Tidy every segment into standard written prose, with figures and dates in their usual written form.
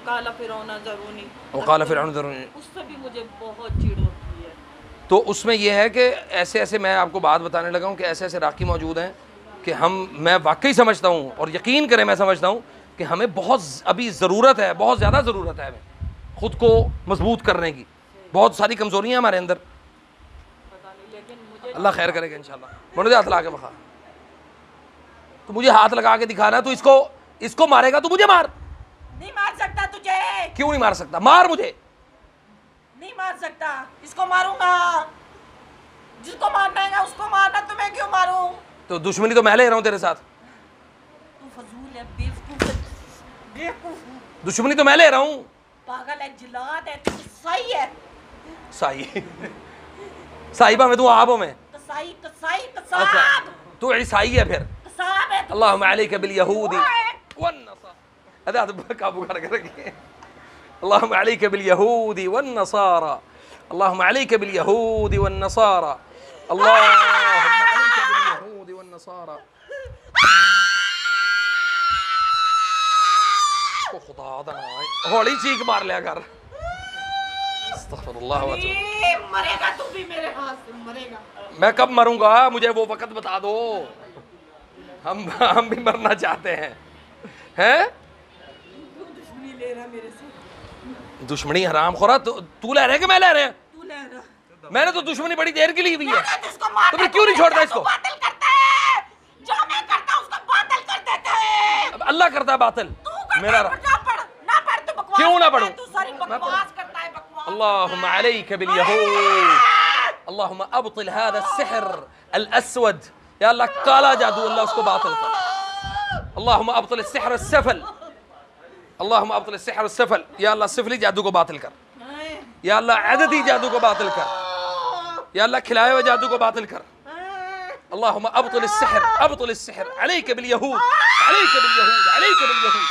وقال فرعون ذرونی، وقال فرعون ذرونی، اس سے بھی مجھے بہت چڑ ہوتی ہے. تو اس میں یہ ہے کہ ایسے ایسے میں آپ کو بات بتانے لگا ہوں کہ ایسے ایسے راقی موجود ہیں کہ میں واقعی سمجھتا ہوں، اور یقین کریں میں سمجھتا ہوں کہ ہمیں بہت ابھی ضرورت ہے، بہت زیادہ ضرورت ہے ہمیں خود کو مضبوط کرنے کی. بہت ساری کمزوریاں ہیں ہمارے اندر. پتہ نہیں، لیکن مجھے اللہ خیر کرے گا انشاءاللہ. مجھے ہاتھ لگا کے بخا، تو مجھے ہاتھ لگا کے دکھانا. تو اس کو مارے گا تو مجھے مار. نہیں مار سکتا تجھے. کیوں نہیں مار سکتا؟ مار مجھے. نہیں مار سکتا. اس کو ماروں گا. جس کو مارنا ہے اس کو مارنا، تو میں کیوں ماروں؟ تو دشمنی تو میں لے رہا ہوں تیرے ساتھ. تو فضول ہے، بیوقوف ہے، بیوقوف. دشمنی تو میں لے رہا ہوں. پاگل ہے، جلاد ہے، تو صحیح ہے. صاحبہ میں تو آپ ہوں میں. کسائی کسائی کساب. تو عیسائی ہے پھر. کساب ہے. اللہم علیک بالیہود والنصارى. ادھر قابو کر کے رکھیے. اللہم علیک بالیہود والنصارى. اللہم علیک بالیہود والنصارى. اللہم علیک بالیہود والنصارى. کو خدا دا ہولی چیخ مار لیا کر. استغفر اللہ و اتوب. مرے گا تو بھی میرے ہاتھ سے مرے گا. میں کب مروں گا؟ مجھے وہ وقت بتا دو. ہم بھی مرنا چاہتے ہیں. ہیں دشمنی لے رہا میرے سے. دشمنی حرام خورا. تو لے رہے کہ میں لے رہے ہیں؟ تو لے رہا. میں نے تو دشمنی بڑی دیر کی لی ہوئی ہے. تو پھر کیوں نہیں چھوڑتا اس کو؟ باطل کرتا ہے. جو میں کرتا ہوں اس کو باطل کر دیتا ہے. اب اللہ کرتا ہے باطل. میرا نہ پڑھ تو بکواس. کیوں نہ پڑھوں؟ تو ساری بکواس کرتا ہے. بکواس. اللہم علیک بالیہود. اللہم ابطل هذا السحر الاسود. یا اللہ کالا جادو اللہ اس کو باطل کر. اللہم ابطل السحر السفل. اللہم ابطل السحر السفل. یا اللہ سفلی جادو کو باطل کر. یا اللہ عددی جادو کو باطل کر. یا اللہ کھلائے ہوئے جادو کو باطل کر. اللہم ابطل السحر ابطل السحر. علیک بالیہود علیک بالیہود علیک بالیہود.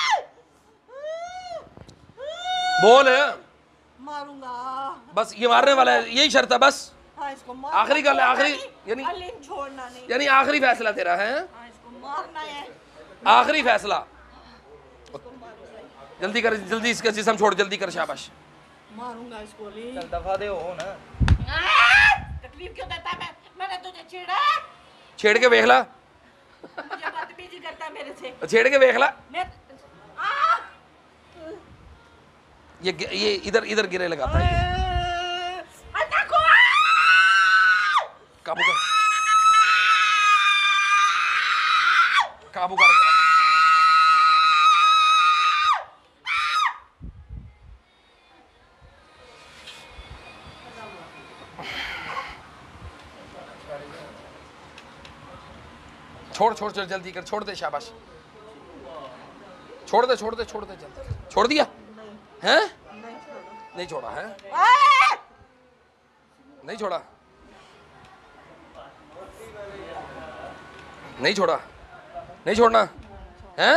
بول. ماروں گا. بس یہ مارنے والا ہے، یہی شرط ہے بس. ہاں اس کو آخری گل ہے. آخری چھوڑنا نہیں. یعنی آخری فیصلہ تیرا ہے. ہاں اس کو مارنا ہے. آخری فیصلہ. جلدی کر، جلدی اس کا جسم چھوڑ، جلدی کر. شاباش. ماروں گا اس کو. چل دفعہ دے ہو نا. تکلیف کیوں دیتا ہے؟ میں نے تجھے چھیڑا. چھیڑ کے ویکھ لا. مجھے بدتمیزی کرتا ہے میرے سے. چھیڑ کے ویکھ لا. یہ ادھر گرے لگاتا ہے. قابو کر، قابو کر. چھوڑ جلدی کر. چھوڑ دے. شاباش. چھوڑ دے جلدی. چھوڑ دیا ہیں؟ نہیں چھوڑا ہے. نہیں چھوڑا. نہیں چھوڑا. نہیں چھوڑنا ہے.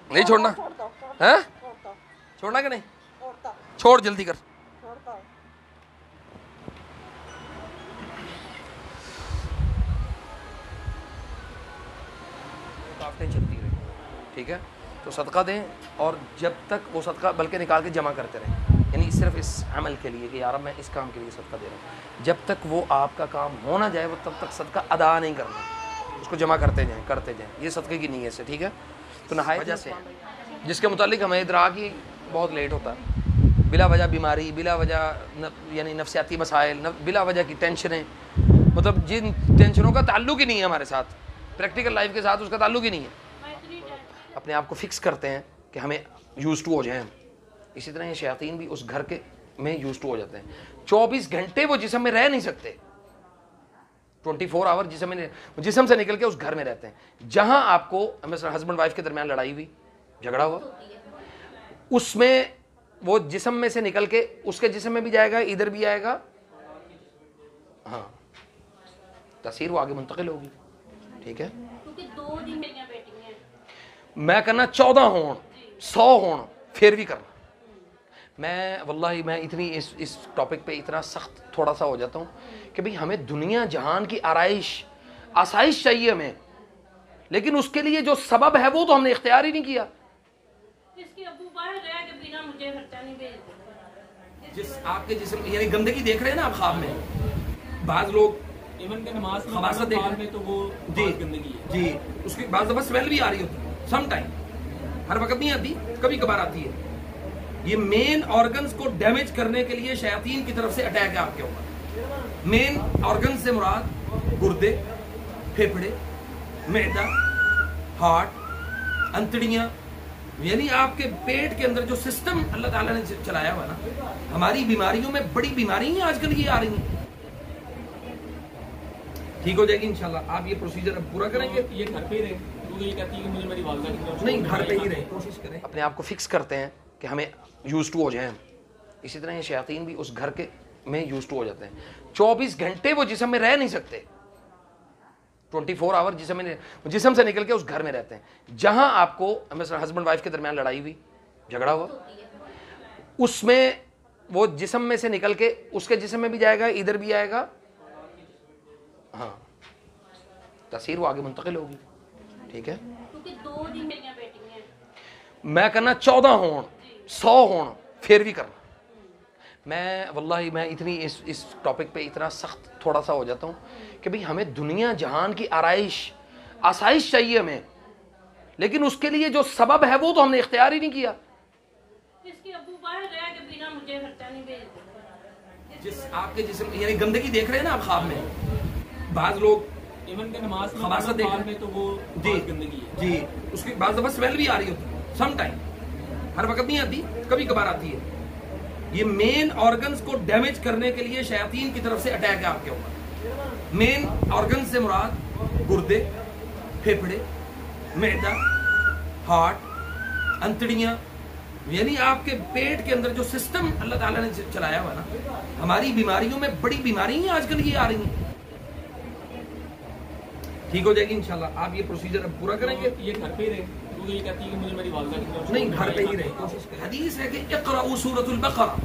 نہیں چھوڑنا ہے. چھوڑنا کہ نہیں؟ چھوڑ جلدی کر. چلتی رہے. ٹھیک ہے. تو صدقہ دیں، اور جب تک وہ صدقہ بلکہ نکال کے جمع کرتے رہیں. یعنی صرف اس عمل کے لیے کہ یار میں اس کام کے لیے صدقہ دے رہا ہوں. جب تک وہ آپ کا کام ہو نہ جائے وہ تب تک صدقہ ادا نہیں کرنا. اس کو جمع کرتے جائیں. یہ صدقے کی نیت سے. ٹھیک ہے. تو نہایت وجہ سے جس کے متعلق ہمیں ادراک ہی بہت لیٹ ہوتا ہے. بلا وجہ بیماری، بلا وجہ یعنی نفسیاتی مسائل، بلا وجہ کی ٹینشنیں، مطلب جن ٹینشنوں کا تعلق ہی نہیں ہے ہمارے ساتھ، پریکٹیکل لائف کے ساتھ اس کا تعلق ہی نہیں ہے. اپنے آپ کو فکس کرتے ہیں کہ ہمیں یوز ٹو ہو جائیں. اسی طرح یہ شیاطین بھی اس گھر کے میں یوز ٹو ہو جاتے ہیں. 24 گھنٹے وہ جسم میں رہ نہیں سکتے. 24 آور جسم سے نکل کے اس گھر میں رہتے ہیں. جہاں آپ کو مثلا ہسبینڈ وائف کے درمیان لڑائی ہوئی، جھگڑا ہوا، اس میں وہ جسم میں سے نکل کے اس کے جسم میں بھی جائے گا، ادھر بھی آئے گا. ہاں، تاثیر وہ آگے منتقل ہوگی. ٹھیک ہے. میں کرنا 14 ہون 100 ہون پھر بھی کرنا. میں واللہ میں اتنی اس ٹاپک پہ اتنا سخت تھوڑا سا ہو جاتا ہوں کہ بھئی ہمیں دنیا جہان کی آسائش چاہیے ہمیں، لیکن اس کے لیے جو سبب ہے وہ تو ہم نے اختیار ہی نہیں کیا. اس کے ابو باہر رہ کے بنا مجھے خرچہ نہیں بھیجتے. جس آپ کے جسم یعنی گندگی دیکھ رہے ہیں نا آپ خواب میں, بعض لوگ ایون کہ نماز خباثت دیکھ میں تو وہ جی گندگی ہے جی, اس کی بعض دفعہ اسمیل بھی آ رہی ہوتی ہے, سم ٹائم, ہر وقت نہیں آتی, کبھی کبھار آتی ہے. یہ مین آرگنز کو ڈیمیج کرنے کے لیے شیاطین کی طرف سے اٹیک ہے آپ کے اوپر. مین آرگنز سے مراد گردے, پھیپھڑے, معدہ, ہارٹ, انتڑیاں, یعنی آپ کے پیٹ کے اندر جو سسٹم اللہ تعالیٰ نے چلایا ہوا نا, ہماری بیماریوں میں بڑی بیماریاں آج کل یہ آ رہی ہیں. ٹھیک ہو جائے گی انشاءاللہ. آپ یہ پروسیجر اب پورا کریں گے. یہ گھر پہ ہی رہے کیونکہ یہ کہتی ہے کہ مجھے میری والدہ کی طرف سے نہیں, گھر پہ ہی رہیں, کوشش کریں اپنے آپ کو فکس کرتے ہیں کہ ہمیں یوز ٹو ہو جائیں. اسی طرح یہ شیاطین بھی اس گھر کے میں یوز ٹو ہو جاتے ہیں. 24 گھنٹے وہ جسم میں رہ نہیں سکتے, 24 آور جسم سے نکل کے اس گھر میں رہتے ہیں. جہاں آپ کو مثلا ہسبینڈ وائف کے درمیان لڑائی ہوئی, جھگڑا ہوا, اس میں وہ جسم میں سے نکل کے اس کے جسم میں بھی جائے گا, ادھر بھی آئے گا, ہاں تاثیر وہ آگے منتقل ہوگی. ٹھیک ہے, کیونکہ 2 دن میری بیٹی ہیں, میں کرنا 14 ہون 100 ہون پھر بھی کرنا. میں واللہ میں اتنی اس ٹاپک پہ اتنا سخت تھوڑا سا ہو جاتا ہوں کہ بھئی ہمیں دنیا جہان کی آسائش چاہیے ہمیں, لیکن اس کے لیے جو سبب ہے وہ تو ہم نے اختیار ہی نہیں کیا. اس کے ابو باہر رہ کے بنا مجھے خرچہ نہیں بھیجتے. جس آپ کے جسم یعنی گندگی دیکھ رہے ہیں نا آپ خواب میں, بعض لوگ ایون کہ نماز خباثت دیکھ میں تو وہ جی گندگی ہے جی, اس کی بعض دفعہ اسمیل بھی آ رہی ہوتی ہے, سم ٹائم, ہر وقت نہیں آتی, کبھی کبھار آتی ہے. یہ مین آرگنز کو ڈیمیج کرنے کے لیے شیاطین کی طرف سے اٹیک ہے آپ کے اوپر. مین آرگنز سے مراد گردے, پھیپھڑے, معدہ, ہارٹ, انتڑیاں, یعنی آپ کے پیٹ کے اندر جو سسٹم اللہ تعالیٰ نے چلایا ہوا نا, ہماری بیماریوں میں بڑی بیماریاں آج کل یہ آ رہی ہیں. ٹھیک ہو جائے گی انشاءاللہ. آپ یہ پروسیجر اب پورا کریں گے. یہ گھر پہ ہی رہے کیونکہ یہ کہتی ہے کہ مجھے میری والدہ کی طرف سے نہیں, گھر پہ ہی رہیں, کوشش کریں. حدیث ہے کہ اقرأوا سورۃ البقرہ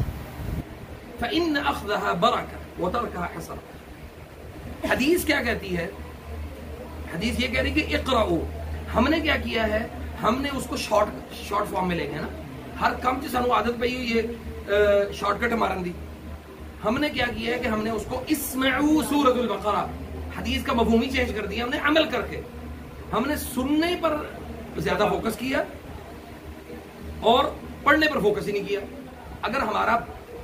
فإن أخذها برکہ وترکها حسرہ. حدیث کیا کہتی ہے؟ حدیث یہ کہہ رہی کہ اقرأوا. ہم نے کیا کیا ہے, ہم نے اس کو شارٹ فارم میں لے گئے نا, ہر کم سے سانو عادت پئی ہوئی ہے شارٹ کٹ مارن دی. ہم نے کیا کیا ہے کہ ہم نے اس کو اسمعوا سورۃ البقرہ, حدیث کا مفہوم ہی چینج کر دیا ہم نے عمل کر کے. ہم نے سننے پر زیادہ فوکس کیا اور پڑھنے پر فوکس ہی نہیں کیا. اگر ہمارا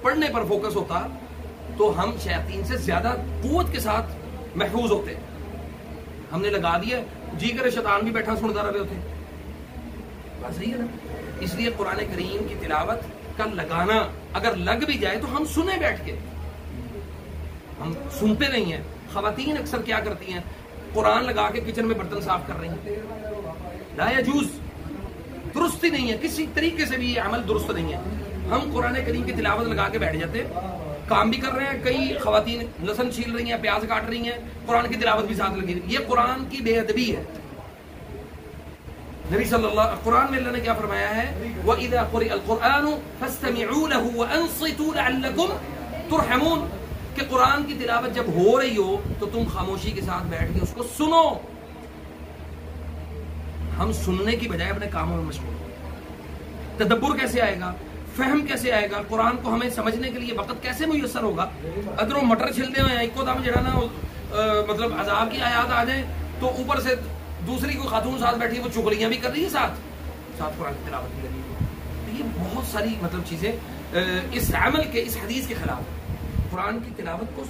پڑھنے پر فوکس ہوتا تو ہم شیاطین سے زیادہ قوت کے ساتھ محفوظ ہوتے. ہم نے لگا دیا جی کرے شیطان بھی بیٹھا سنتا رہے ہوتے. بات صحیح ہے نا. اس لیے قرآن کریم کی تلاوت کا لگانا, اگر لگ بھی جائے تو ہم سنیں بیٹھ کے, ہم سنتے نہیں ہیں. خواتین اکثر کیا کرتی ہیں, قرآن لگا کے کچن میں برتن صاف کر رہی ہیں. لا یجوز, درست ہی نہیں ہے, کسی طریقے سے بھی یہ عمل درست نہیں ہے. ہم قرآن کریم کی تلاوت لگا کے بیٹھ جاتے ہیں, کام بھی کر رہے ہیں. کئی خواتین لہسن چھیل رہی ہیں, پیاز کاٹ رہی ہیں, قرآن کی تلاوت بھی ساتھ لگی. یہ قرآن کی بے ادبی ہے. نبی صلی اللہ قرآن میں اللہ نے کیا فرمایا ہے, وَإِذَا قُرِئَ الْقُرْآنُ فَاسْتَمِعُوا لَهُ وَأَنصِتُوا لَعَلَّكُمْ تُرْحَمُونَ. کہ قرآن کی تلاوت جب ہو رہی ہو تو تم خاموشی کے ساتھ بیٹھ کے اس کو سنو. ہم سننے کی بجائے اپنے کاموں میں مشغول ہو. تدبر کیسے آئے گا, فہم کیسے آئے گا, قرآن کو ہمیں سمجھنے کے لیے وقت کیسے میسر ہوگا. ادھر مٹر چھلتے ہوئے ایک کو دم جڑا نا مطلب عذاب کی آیات آ جائیں تو اوپر سے دوسری کوئی خاتون ساتھ بیٹھی ہے, وہ چغلیاں بھی کر رہی ہے, ساتھ قرآن کی تلاوت بھی کر رہی ہے. یہ بہت ساری مطلب چیزیں اس عمل کے, اس حدیث کے خلاف. قرآن کی تلاوت کو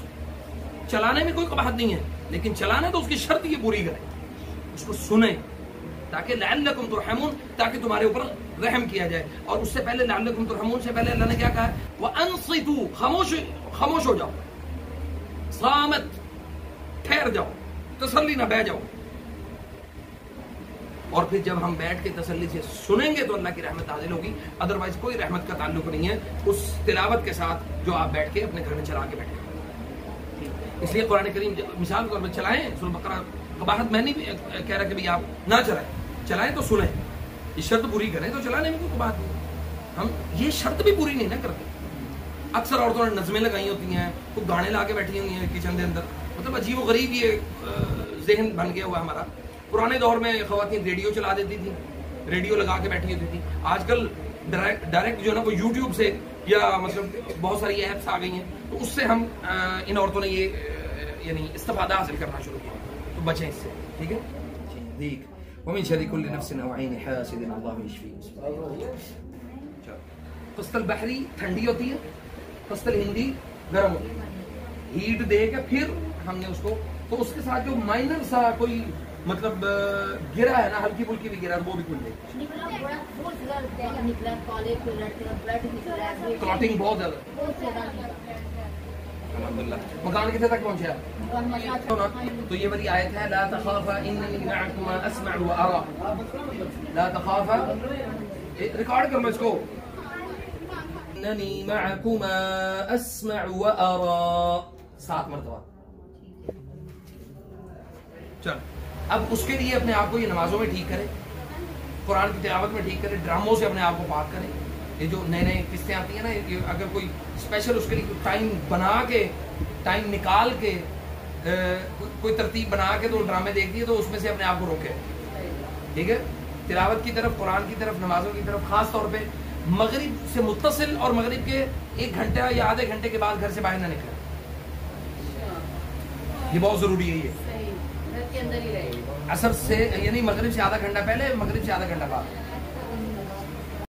چلانے میں کوئی قباحت نہیں ہے, لیکن چلانا تو اس کی شرط یہ پوری کریں, اس کو سنیں تاکہ لعلکم ترحمون, تاکہ تمہارے اوپر رحم کیا جائے. اور اس سے پہلے لعلکم ترحمون سے پہلے اللہ نے کیا کہا ہے, وَأَنصِتُوا, خاموش ہو جاؤ, صامت, ٹھہر جاؤ, تسلی نہ بہ جاؤ. اور پھر جب ہم بیٹھ کے تسلی سے سنیں گے تو اللہ کی رحمت حاصل ہوگی. ادروائز کوئی رحمت کا تعلق نہیں ہے اس تلاوت کے ساتھ جو آپ بیٹھ کے اپنے گھر میں چلا کے بیٹھے. اس لیے قرآن کریم مثال کے طور پر چلائیں سورۃ بقرہ. قباحت میں نہیں کہہ رہا کہ بھی آپ نہ چلائیں تو سنیں, یہ شرط پوری کریں تو چلانے میں کوئی قباحت نہیں. ہم یہ شرط بھی پوری نہیں نہ کرتے. اکثر عورتوں نے نظمیں لگائی ہوتی ہیں, کچھ گانے لا کے بیٹھی ہوئی ہیں کچن کے اندر, مطلب عجیب و غریب یہ ذہن بن گیا ہوا ہمارا. پرانے دور میں خواتین ریڈیو چلا دیتی تھیں, ریڈیو لگا کے بیٹھی ہوتی تھی. آج کل ڈائریکٹ جو ہے نا وہ یوٹیوب سے یا مطلب بہت ساری ایپس آ گئی ہیں, تو اس سے ہم ان عورتوں نے یہ یعنی استفادہ حاصل کرنا شروع کیا. تو بچیں اس سے, ٹھیک ہے. دیکھ ومن شر کل نفس او عین حاسد اللہ یشفی. قسط البحری ٹھنڈی ہوتی ہے, قسط الہندی گرم ہوتی ہے. ہیٹ دے کے پھر ہم نے اس کو, تو اس کے ساتھ جو مائنر سا کوئی مطلب گرا ہے نا, ہلکی پھلکی بھی گرا, وہ بھی کھل دے. کلاٹنگ بہت زیادہ. الحمدللہ. مکان کتنے تک پہنچا؟ تو یہ والی آیت ہے لا تخافا اننی معکما اسمع و ارا. لا تخافا, ریکارڈ کرو اس کو. اننی معکما اسمع و ارا 7 مرتبہ. چل اب اس کے لیے اپنے آپ کو یہ نمازوں میں ٹھیک کرے, قرآن کی تلاوت میں ٹھیک کرے, ڈراموں سے اپنے آپ کو پاک کرے. یہ جو نئے نئے قسطیں آتی ہیں نا, اگر کوئی اسپیشل اس کے لیے ٹائم بنا کے, ٹائم نکال کے, کوئی ترتیب بنا کے تو ڈرامے دیکھتی ہے, تو اس میں سے اپنے آپ کو روکے. ٹھیک ہے. تلاوت کی طرف, قرآن کی طرف, نمازوں کی طرف, خاص طور پہ مغرب سے متصل اور مغرب کے 1 گھنٹہ یا آدھے گھنٹے کے بعد گھر سے باہر نہ نکلے. یہ بہت ضروری ہے. یہ عصر سے یعنی مغرب سے آدھا گھنٹہ پہلے, مغرب سے آدھا گھنٹہ بعد.